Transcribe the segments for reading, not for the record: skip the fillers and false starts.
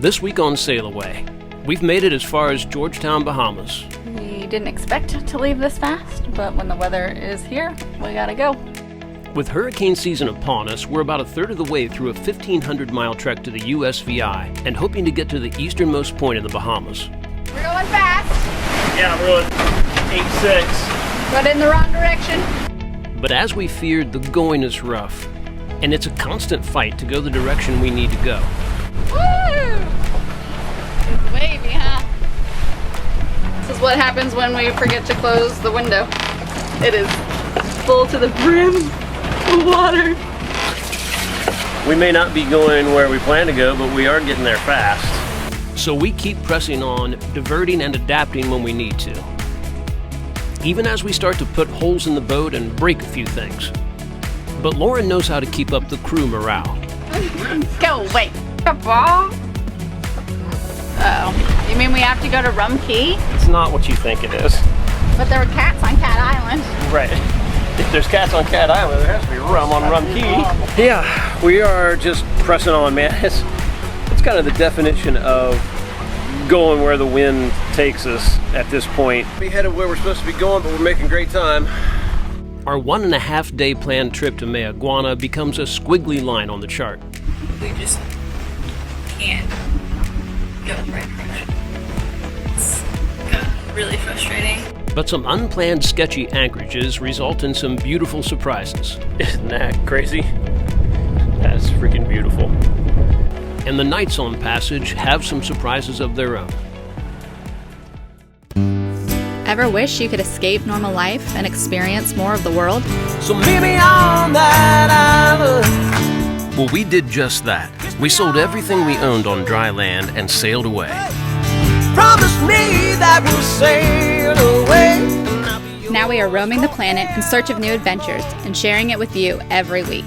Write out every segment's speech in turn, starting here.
This week on SailAway, we've made it as far as Georgetown, Bahamas. We didn't expect to leave this fast, but when the weather is here, we gotta go. With hurricane season upon us, we're about a third of the way through a 1,500-mile trek to the USVI and hoping to get to the easternmost point in the Bahamas. We're going fast, Yeah, we're going 8-6. but in the wrong direction. But as we feared, the going is rough, and it's a constant fight to go the direction we need to go. Woo! It's wavy, huh? This is what happens when we forget to close the window. It is full to the brim of water. We may not be going where we plan to go, but we are getting there fast. So we keep pressing on, diverting and adapting when we need to. Even as we start to put holes in the boat and break a few things. But Lauren knows how to keep up the crew morale. Go away. Uh-oh. You mean we have to go to Rum Key? It's not what you think it is. But there were cats on Cat Island. Right. If there's cats on Cat Island, there has to be rum on Rum Key. Yeah, we are just pressing on, man. It's kind of the definition of going where the wind takes us at this point. We headed where we're supposed to be going, but we're making great time. Our 1.5-day planned trip to Mayaguana becomes a squiggly line on the chart. We just can't go in the right direction. It's gotten really frustrating. But some unplanned sketchy anchorages result in some beautiful surprises. Isn't that crazy? That's freaking beautiful. And the nights on passage have some surprises of their own. Ever wish you could escape normal life and experience more of the world? So meet me on that island. Well, we did just that. We sold everything we owned on dry land and sailed away. Promise me that we'll sail away. Now we are roaming the planet in search of new adventures and sharing it with you every week.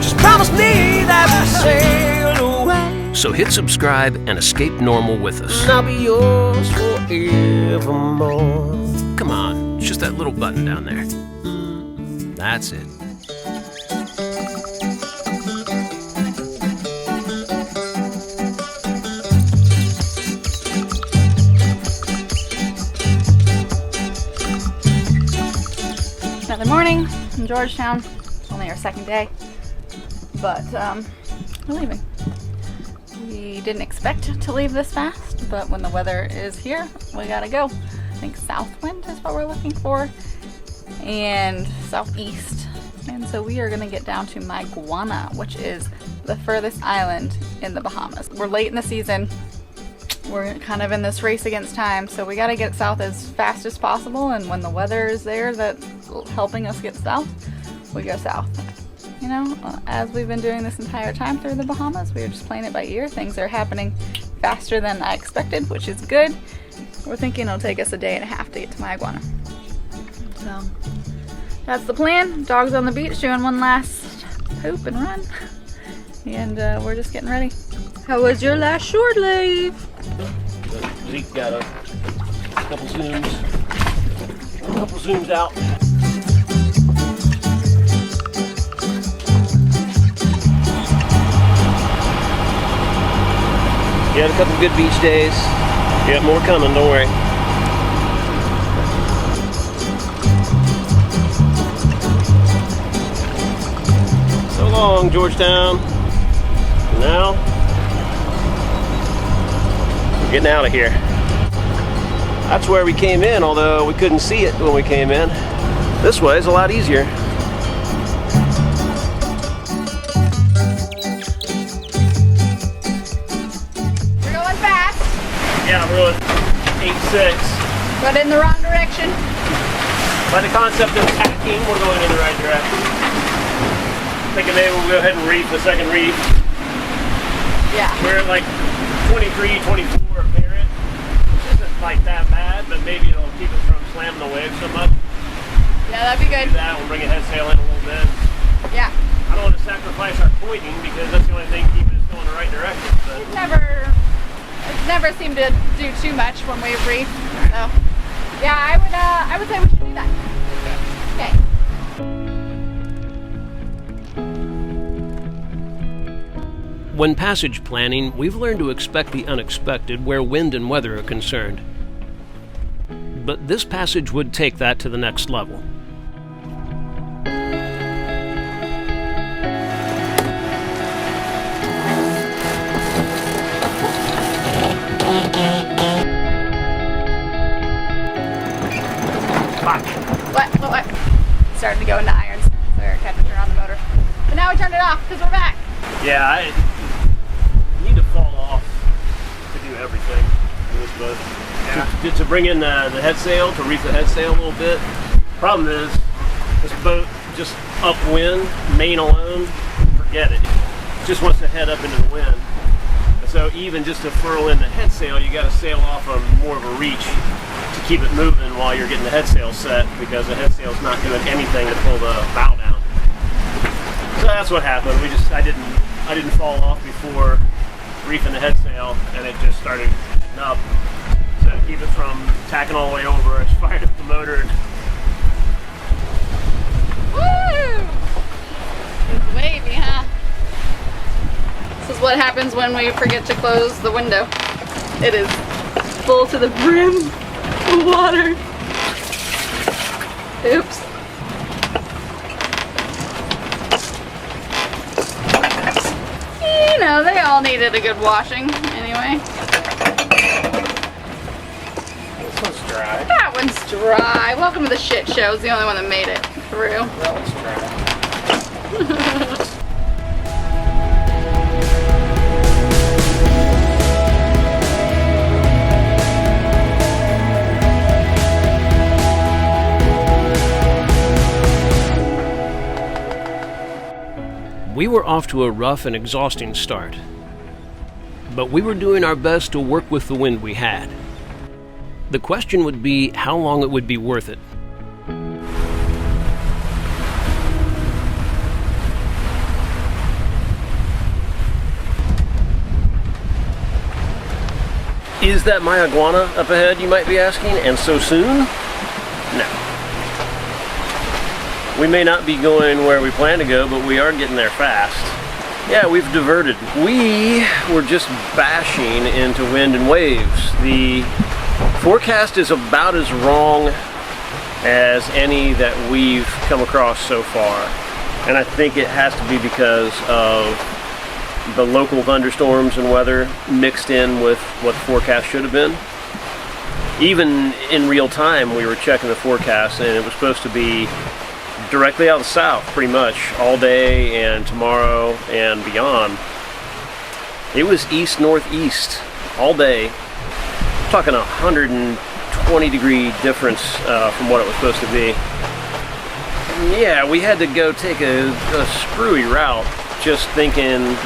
Just promise me that we'll sail away. So hit subscribe and escape normal with us. And I'll be yours forevermore. Come on, it's just that little button down there. That's it. Another morning in Georgetown. Only our second day, but we're leaving. We didn't expect to leave this fast, but when the weather is here, we gotta go. I think south wind is what we're looking for, and southeast. And so we are gonna get down to Mayaguana, which is the furthest island in the Bahamas. We're late in the season. We're kind of in this race against time, so we gotta get south as fast as possible, and when the weather is there that's helping us get south, we go south. You know, as we've been doing this entire time through the Bahamas, we were just playing it by ear. Things are happening faster than I expected, which is good. We're thinking it'll take us a day and a half to get to Mayaguana. So, that's the plan. Dogs on the beach doing one last poop and run. And we're just getting ready. How was your last shore leave? Zeke got a couple zooms out. You had a couple good beach days. You got more coming, don't worry. So long, Georgetown. Now, we're getting out of here. That's where we came in, although we couldn't see it when we came in. This way is a lot easier. Yeah, we're going 8-6. But in the wrong direction. By the concept of tacking, we're going in the right direction. Thinking maybe we'll go ahead and reef the second reef. Yeah. We're at like 23, 24 apparent. Which isn't like that bad, but maybe it'll keep us from slamming the waves so much. Yeah, that'd be good. Do that, we'll bring a head sail in a little bit. Yeah. I don't want to sacrifice our pointing because that's the only thing keeping us going the right direction. But It's never seemed to do too much when we reef. So yeah, I would say we should do that. Okay. When passage planning, we've learned to expect the unexpected where wind and weather are concerned. But this passage would take that to the next level. What? Started to go into irons, so we had to turn on the motor. But now we turned it off because we're back. Yeah, I need to fall off to do everything in this boat. Yeah. To bring in the head sail, to reef the head sail a little bit. Problem is, this boat just upwind, main alone, forget it. It just wants to head up into the wind. So even just to furl in the head sail, you got to sail off on more of a reach to keep it moving while you're getting the head sail set, because the head sail's not doing anything to pull the bow down. So that's what happened. I didn't fall off before reefing the head sail, and it just started up. So to keep it from tacking all the way over, I just fired up the motor. Woo! It's wavy, huh? This is what happens when we forget to close the window. It is full to the brim of water. Oops. You know, they all needed a good washing anyway. This one's dry. That one's dry. Welcome to the shit show. It's the only one that made it through. That one's dry. We were off to a rough and exhausting start, but we were doing our best to work with the wind we had. The question would be how long it would be worth it. Is that Mayaguana up ahead, you might be asking, and so soon? No. We may not be going where we plan to go, but we are getting there fast. Yeah, we've diverted. We were just bashing into wind and waves. The forecast is about as wrong as any that we've come across so far. And I think it has to be because of the local thunderstorms and weather mixed in with what the forecast should have been. Even in real time, we were checking the forecast, and it was supposed to be directly out of the south, pretty much, all day and tomorrow and beyond. It was east-northeast all day. I'm talking 120 degree difference from what it was supposed to be. Yeah, we had to go take a screwy route, just thinking,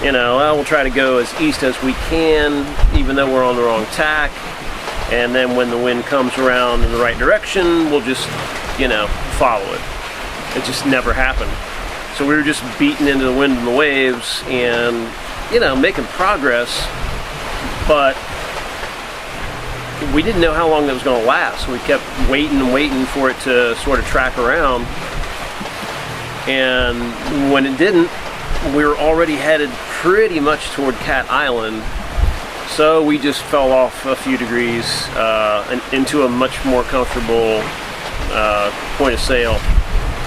you know, well, we'll try to go as east as we can, even though we're on the wrong tack. And then when the wind comes around in the right direction, we'll just, you know, follow it. It just never happened. So we were just beating into the wind and the waves and, you know, making progress, but we didn't know how long that was going to last. We kept waiting and waiting for it to sort of track around. And when it didn't, we were already headed pretty much toward Cat Island. So we just fell off a few degrees into a much more comfortable point of sail.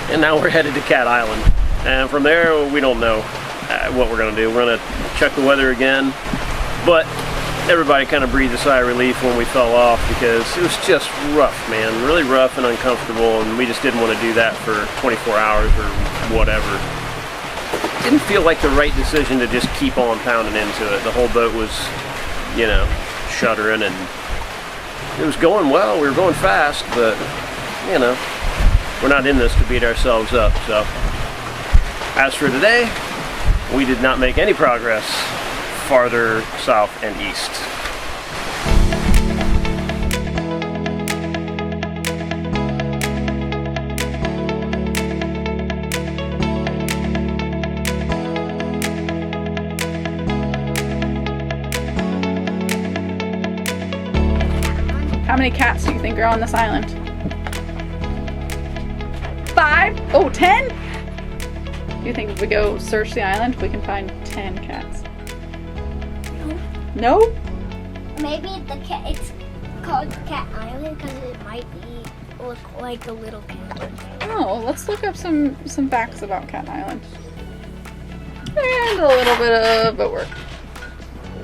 And now we're headed to Cat Island. And from there, we don't know what we're going to do. We're going to check the weather again. But everybody kind of breathed a sigh of relief when we fell off, because it was just rough, man. Really rough and uncomfortable. And we just didn't want to do that for 24 hours or whatever. It didn't feel like the right decision to just keep on pounding into it. The whole boat was, you know, shuddering, and it was going well. We were going fast, but, you know, we're not in this to beat ourselves up. So as for today, we did not make any progress farther south and east. How many cats do you think are on this island? 5? Oh, 10? Do you think if we go search the island, we can find 10 cats. No? Maybe it's called Cat Island because it might look like a little cat. Oh, let's look up some facts about Cat Island. And a little bit of work.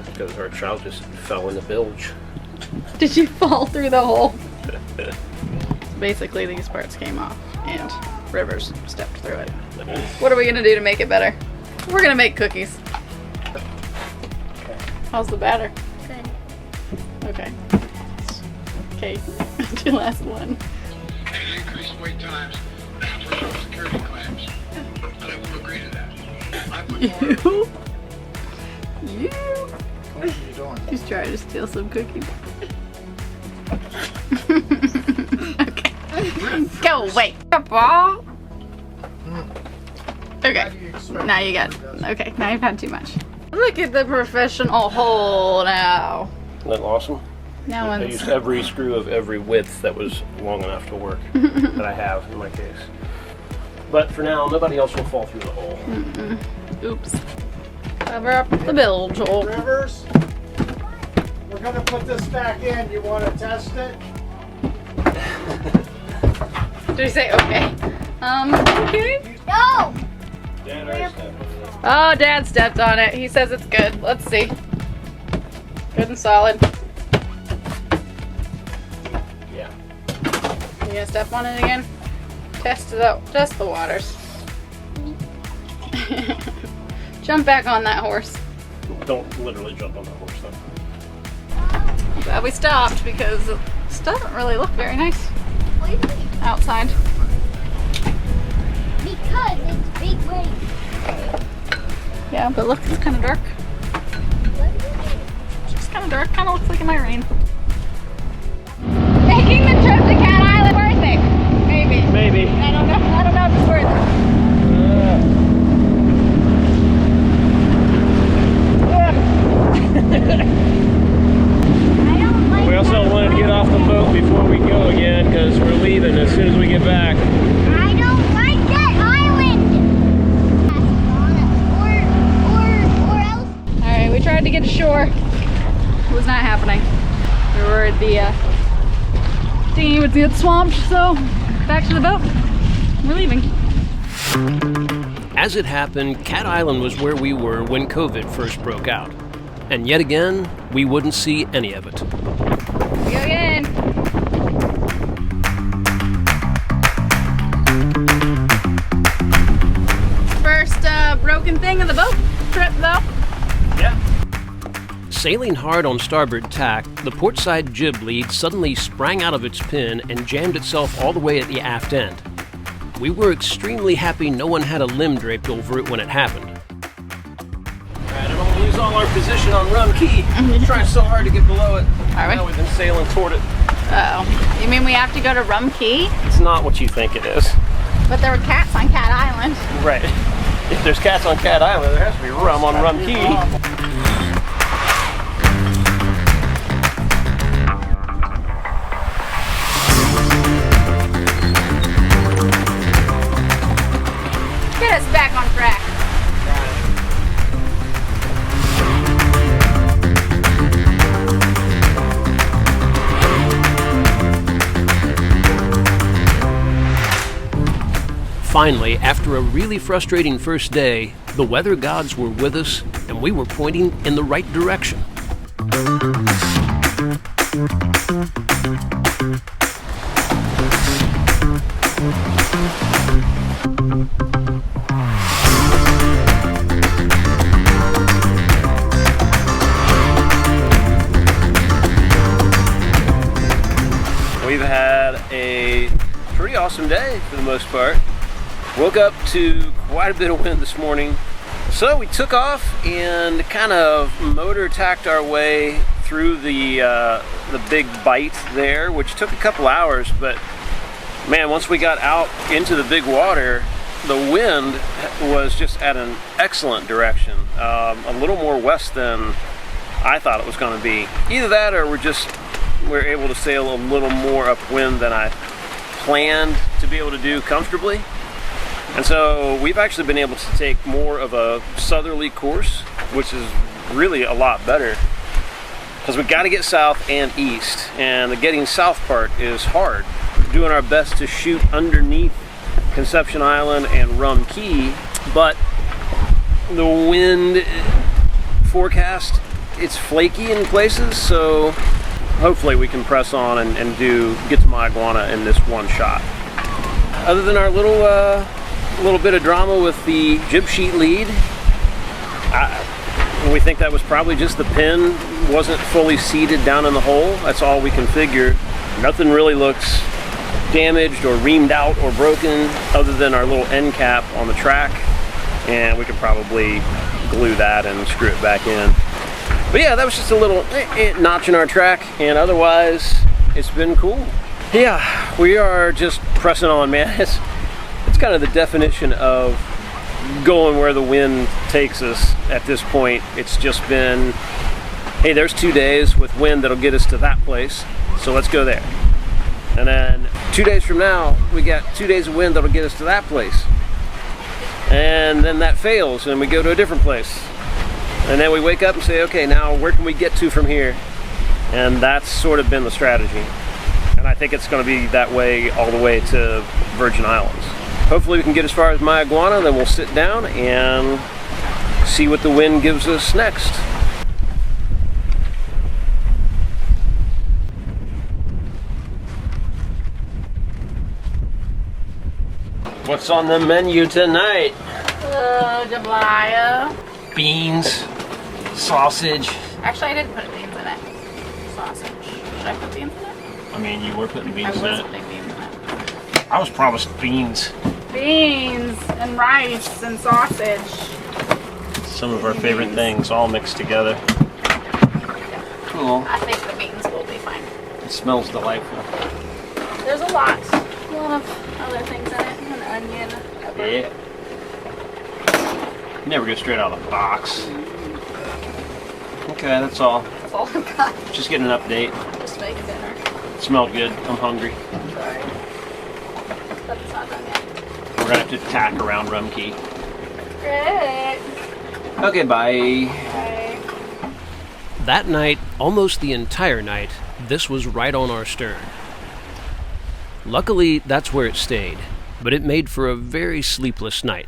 Because our trout just fell in the bilge. Did you fall through the hole? Basically, these parts came off and Rivers stepped through it. What are we gonna do to make it better? We're gonna make cookies. How's the batter? Good. Okay. Okay, your last one. And increased wait times for Social Security claims. And I won't agree to that. I put more. You? What are you doing? He's trying to steal some cookies. Okay. Go away. Ball. Okay. Now you got. Okay. Now you've had too much. Look at the professional hole now. Isn't that awesome? Now I used every screw of every width that was long enough to work that I have in my case. But for now, nobody else will fall through the hole. Oops. Cover up the bilge hole. Rivers, we're going to put this back in. You want to test it? Did he say okay? Okay. No! Oh, Dad stepped on it. He says it's good. Let's see. Good and solid. Yeah. You gonna step on it again? Test the waters. Jump back on that horse. Don't literally jump on the horse though. Glad we stopped because this doesn't really look very nice What do you mean? outside. Because it's big waves. Yeah, but look, it's kind of dark. It's just kind of dark. Kind of looks like it might rain. Making the trip to Cat Island worth it? Maybe. Maybe. I don't know. I don't know if it's worth We also wanted to get off the boat before we go again because we're leaving as soon as we get back. I don't like that island. Or else. Alright, we tried to get ashore. It was not happening. We were at the thingy would get swamped, so back to the boat. We're leaving. As it happened, Cat Island was where we were when COVID first broke out. And yet again, we wouldn't see any of it. Go again. First broken thing of the boat trip, though. Yeah. Sailing hard on starboard tack, the portside jib lead suddenly sprang out of its pin and jammed itself all the way at the aft end. We were extremely happy no one had a limb draped over it when it happened. Alright, I don't want to lose all our position on Rum Key. We're trying so hard to get below it. Are we? Now we've been sailing toward it. Uh-oh. You mean we have to go to Rum Key? It's not what you think it is. But there were cats on Cat Island. Right. If there's cats on Cat Island, there has to be rum on Rum Key. Get us back on track. Finally, after a really frustrating first day, the weather gods were with us and we were pointing in the right direction. We've had a pretty awesome day for the most part. Woke up to quite a bit of wind this morning. So we took off and kind of motor tacked our way through the big bight there, which took a couple hours, but man, once we got out into the big water, the wind was just at an excellent direction. A little more west than I thought it was going to be. Either that or we're able to sail a little more upwind than I planned to be able to do comfortably. And so we've actually been able to take more of a southerly course, which is really a lot better, because we got to get south and east, and the getting south part is hard. We're doing our best to shoot underneath Conception Island and Rum Key, but the wind forecast, it's flaky in places, so hopefully we can press on and get to Mayaguana in this one shot. Other than our little bit of drama with the jib sheet lead, we think that was probably just the pin wasn't fully seated down in the hole. That's all we can figure. Nothing really looks damaged or reamed out or broken other than our little end cap on the track, and we could probably glue that and screw it back in. But yeah, that was just a little notch in our track, and otherwise it's been cool. Yeah, we are just pressing on, man. It's kind of the definition of going where the wind takes us at this point. It's just been, hey, there's 2 days with wind that'll get us to that place, so let's go there. And then 2 days from now, we got 2 days of wind that'll get us to that place. And then that fails, and we go to a different place. And then we wake up and say, okay, now where can we get to from here? And that's sort of been the strategy. And I think it's going to be that way all the way to Virgin Islands. Hopefully we can get as far as Mayaguana, then we'll sit down and see what the wind gives us next. What's on the menu tonight? Jambalaya. Beans, sausage. Actually, I didn't put beans in it. Sausage. Should I put beans in it? I mean, you were putting beans in I was it. putting beans in it. I was promised beans. Beans and rice and sausage. Some of our favorite things all mixed together. Cool. I think the beans will be fine. It smells delightful. There's a lot of other things in it. An onion, pepper. Yeah. Never go straight out of the box. Okay, that's all. That's all I've got. Just getting an update. Just making dinner. It smelled good. I'm hungry. Sorry. But it's not done yet. We're gonna have to tack around Rum Key. Great. Okay, bye. Bye. That night, almost the entire night, this was right on our stern. Luckily, that's where it stayed, but it made for a very sleepless night.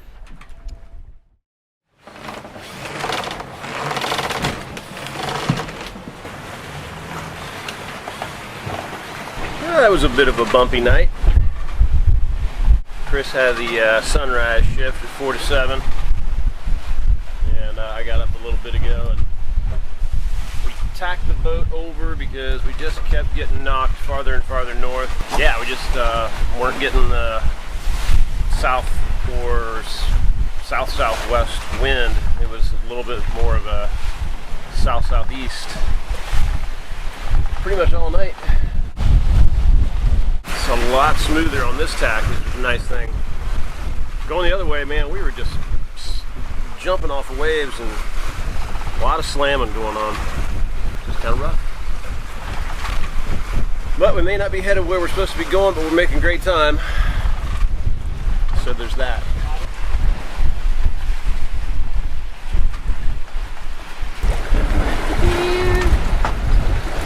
That was a bit of a bumpy night. Chris had the sunrise shift at 4 to 7, and I got up a little bit ago, and we tacked the boat over because we just kept getting knocked farther and farther north. Yeah, we just weren't getting the south or south-southwest wind. It was a little bit more of a south-southeast pretty much all night. It's a lot smoother on this tack, which is a nice thing. Going the other way, man, we were just jumping off of waves and a lot of slamming going on. Just kind of rough. But we may not be headed where we're supposed to be going, but we're making great time. So there's that.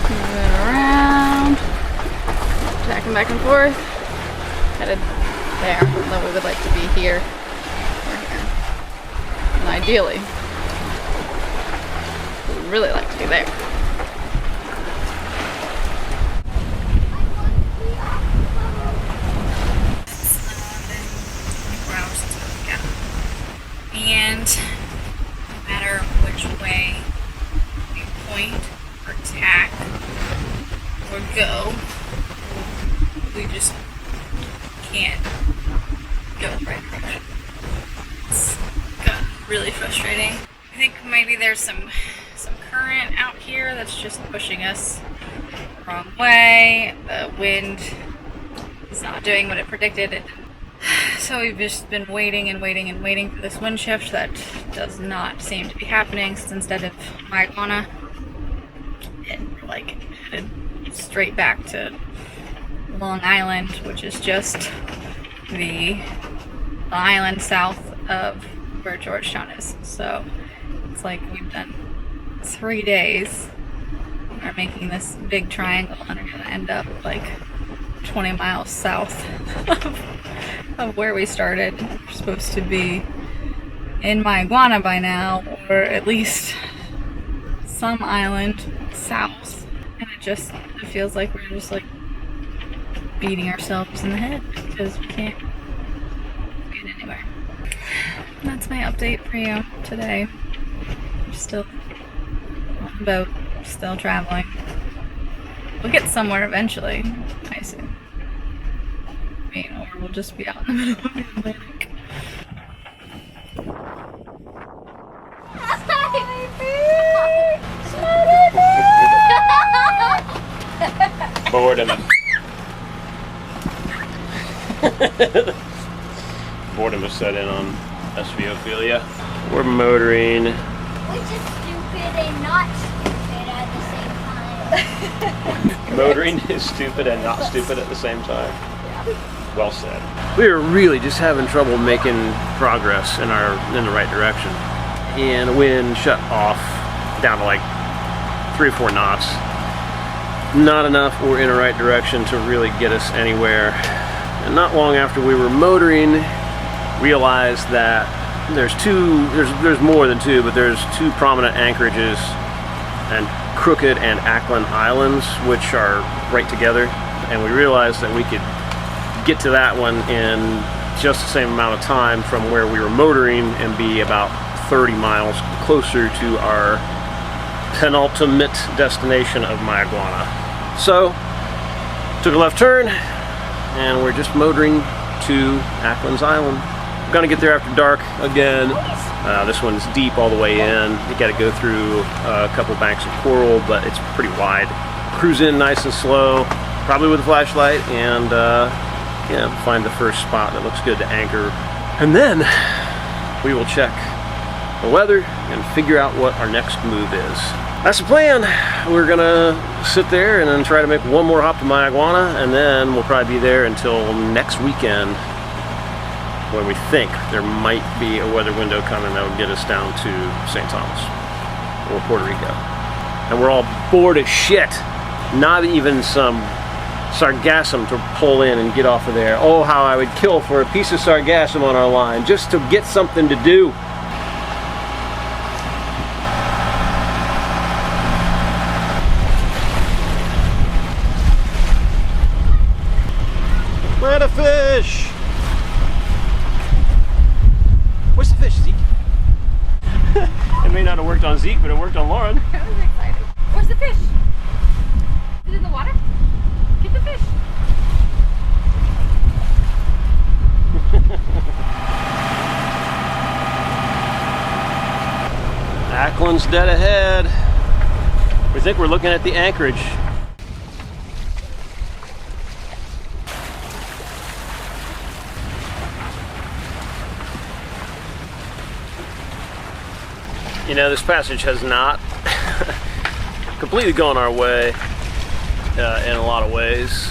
Moving around. Tacking back and forth. Headed there, although we would like to be here or here. And ideally, we would really like to be there. And no matter which way we point or tack or go, we just can't go the right direction. It's gotten really frustrating. I think maybe there's some current out here that's just pushing us the wrong way. The wind is not doing what it predicted. So we've just been waiting and waiting and waiting for this wind shift that does not seem to be happening. So instead of Mayaguana, and we're like headed straight back to Long Island, which is just the the island south of where Georgetown is. So it's like we've done 3 days. We're making this big triangle and are gonna end up like 20 miles south of where we started. We're supposed to be in Mayaguana by now, or at least some island south. And it feels like we're just like beating ourselves in the head because we can't get anywhere. And that's my update for you today. We're still on the boat, still traveling. We'll get somewhere eventually, I assume. I mean, or we'll just be out in the middle of the Atlantic. Boredom. Boredom is set in on SVOphilia. We're motoring. Which is stupid and not stupid at the same time. Motoring is stupid and not stupid at the same time. Well said. We were really just having trouble making progress in the right direction. And the wind shut off down to like 3 or 4 knots. Not enough or in the right direction to really get us anywhere. And not long after we were motoring, realized that there's more than 2, but there's 2 prominent anchorages and Crooked and Ackland Islands, which are right together. And we realized that we could get to that one in just the same amount of time from where we were motoring and be about 30 miles closer to our penultimate destination of Mayaguana. So, took a left turn, and we're just motoring to Ackland's Island. We're gonna get there after dark again. This one's deep all the way in. You gotta go through a couple banks of coral, but it's pretty wide. Cruise in nice and slow, probably with a flashlight, and find the first spot that looks good to anchor. And then we will check the weather and figure out what our next move is. That's the plan. We're gonna sit there and then try to make one more hop to Mayaguana, and then we'll probably be there until next weekend, when we think there might be a weather window coming that will get us down to St. Thomas or Puerto Rico. And we're all bored as shit. Not even some sargassum to pull in and get off of there. Oh, how I would kill for a piece of sargassum on our line just to get something to do. Where the fish? Where's the fish, Zeke? It may not have worked on Zeke, but it worked on Lauren. I was excited. Where's the fish? Is it in the water? Get the fish. Ackland's dead ahead. We think we're looking at the anchorage. You know, this passage has not completely gone our way in a lot of ways.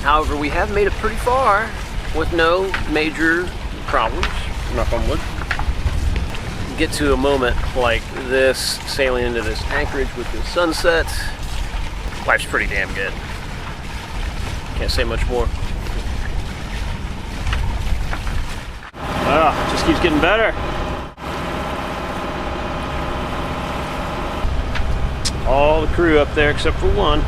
However, we have made it pretty far with no major problems, knock on wood. Get to a moment like this, sailing into this anchorage with the sunset, life's pretty damn good. Can't say much more. Ah, it just keeps getting better. All the crew up there except for one.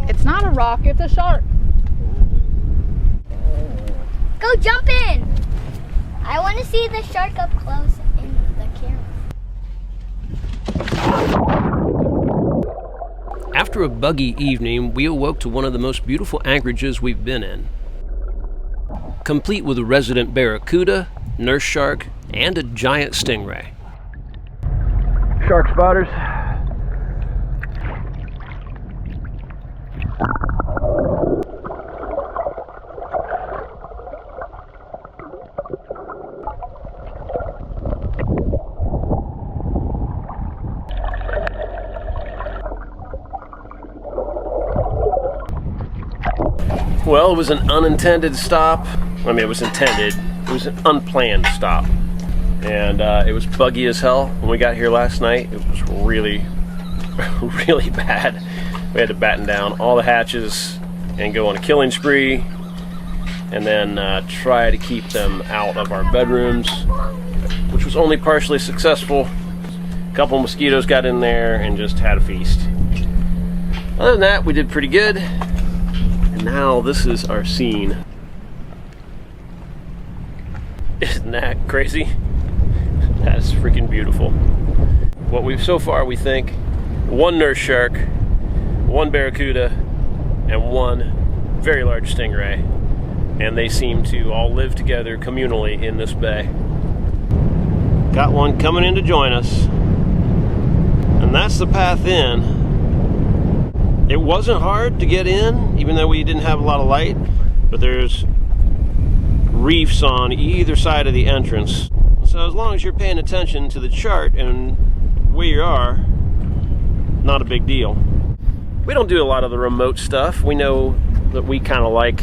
It's not a rock, it's a shark. Go jump in! I want to see the shark up close in the camera. After a buggy evening, we awoke to one of the most beautiful anchorages we've been in. Complete with a resident barracuda, nurse shark, and a giant stingray. Shark spotters. Well, it was an unintended stop. I mean, it was intended. It was an unplanned stop. And it was buggy as hell when we got here last night. It was really, really bad. We had to batten down all the hatches and go on a killing spree, and then try to keep them out of our bedrooms, which was only partially successful. A couple mosquitoes got in there and just had a feast. Other than that, we did pretty good. And now this is our scene. Isn't that crazy? That's freaking beautiful. What we've so far, we think, one nurse shark, one barracuda, and one very large stingray. And they seem to all live together communally in this bay. Got one coming in to join us. And that's the path in. It wasn't hard to get in, even though we didn't have a lot of light, but there's reefs on either side of the entrance. So as long as you're paying attention to the chart and where you are, not a big deal. We don't do a lot of the remote stuff. We know that we kind of like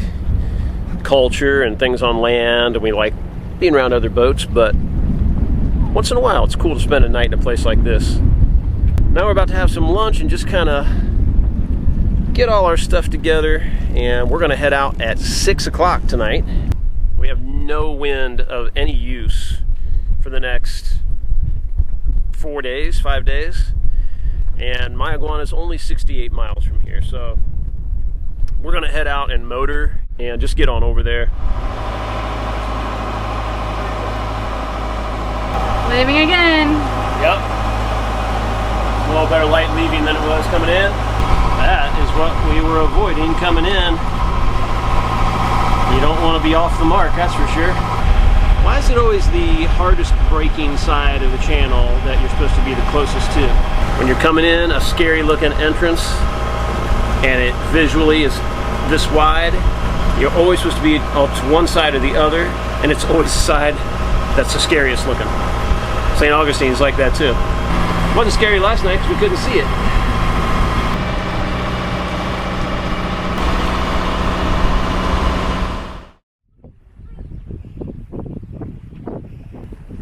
culture and things on land, and we like being around other boats, but once in a while it's cool to spend a night in a place like this. Now we're about to have some lunch and just kind of get all our stuff together, and we're going to head out at 6 o'clock tonight. We have no wind of any use for the next 5 days, and Mayaguana is only 68 miles from here, so we're going to head out and motor and just get on over there. Leaving again. Yep. A little better light leaving than it was coming in. That is what we were avoiding coming in. You don't want to be off the mark, that's for sure. Why is it always the hardest braking side of the channel that you're supposed to be the closest to? When you're coming in, a scary looking entrance, and it visually is this wide, you're always supposed to be to one side or the other, and it's always the side that's the scariest looking. St. Augustine's like that too. It wasn't scary last night because we couldn't see it.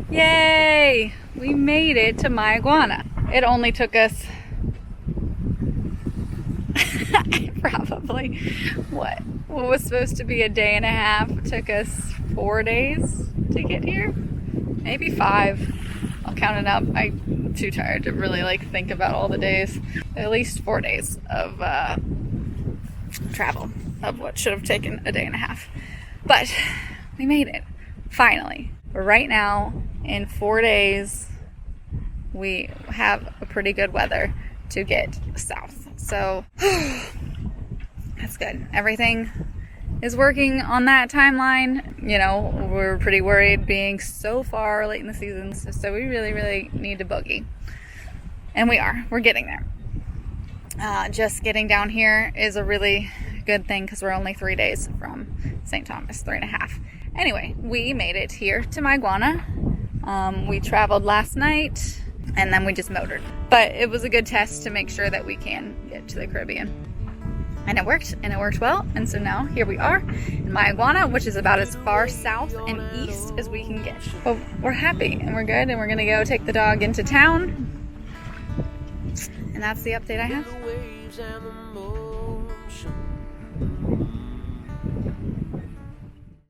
Yay! We made it to Mayaguana. It only took us probably what was supposed to be a day and a half took us 4 days to get here. Maybe 5. I'll count it up. I'm too tired to really think about all the days. At least 4 days of travel of what should have taken a day and a half. But we made it. Finally. Right now, in 4 days, we have a pretty good weather to get south. So that's good. Everything is working on that timeline. You know, we're pretty worried being so far late in the season. So we really, really need to boogie. And we are. We're getting there. Just getting down here is a really good thing because we're only 3 days from St. Thomas, 3.5. Anyway, we made it here to Mayaguana. We traveled last night and then we just motored. But it was a good test to make sure that we can get to the Caribbean. And it worked well. And so now here we are in Mayaguana, which is about as far south and east as we can get. But we're happy and we're good, and we're gonna go take the dog into town. And that's the update I have.